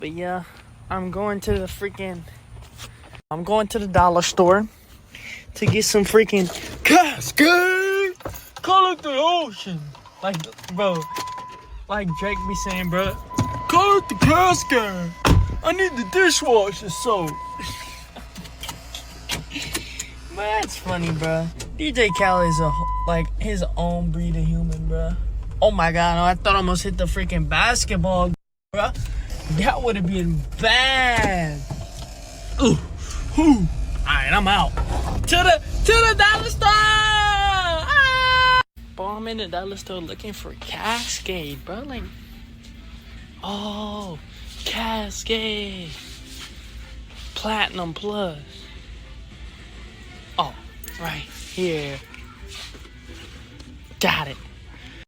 But yeah, I'm going to the dollar store to get some freaking Cascade. Call it the ocean. Like, bro, like Drake be saying, bro, call it the Cascade. I need the dishwasher soap. But that's funny, bro. DJ Khaled is his own breed of human, bro. Oh my god, I thought I almost hit the freaking basketball, bro. That would have been bad. Ooh. Alright, I'm out. To the dollar store! Ah! Bro, I'm in the dollar store looking for Cascade, bro. Like, oh, Cascade. Platinum Plus. Oh, right here. Got it.